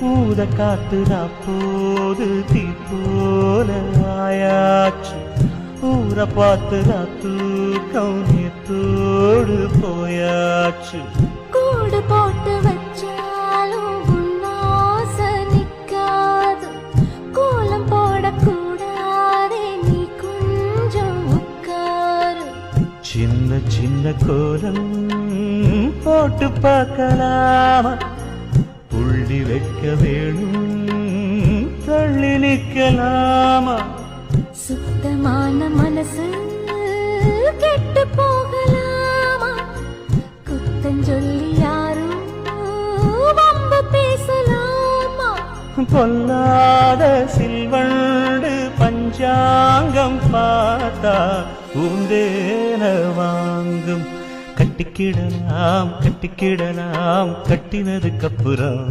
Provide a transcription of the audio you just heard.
ஊத காத்துதா போது தீ போல ஆயாச்சு ஊர பார்த்துதா தூக்கம் நேத்தோடு போயாச்சு கூடு போட்டு வச்சாலும் உன்னாசை நிக்காது கோலம் போடக்கூடாதே நீ கொஞ்சம் உட்காரு சின்ன சின்ன கோலம் போட்டு பார்க்கலாமா புள்ளி வைக்க வேணும் தள்ளி நிற்கலாமா சுத்தமான மனசு கெட்டு போகலாமா குத்தஞ்சொல்லி யாரும் வம்பு பேசலாமா பொல்லாத சில்வண்டு பஞ்சாங்கம் பார்த்தா பூந்தேன வாங்கும் கட்டிக்கிடலாம் கட்டிக்கிடலாம் கட்டினதுக்கப்புறம்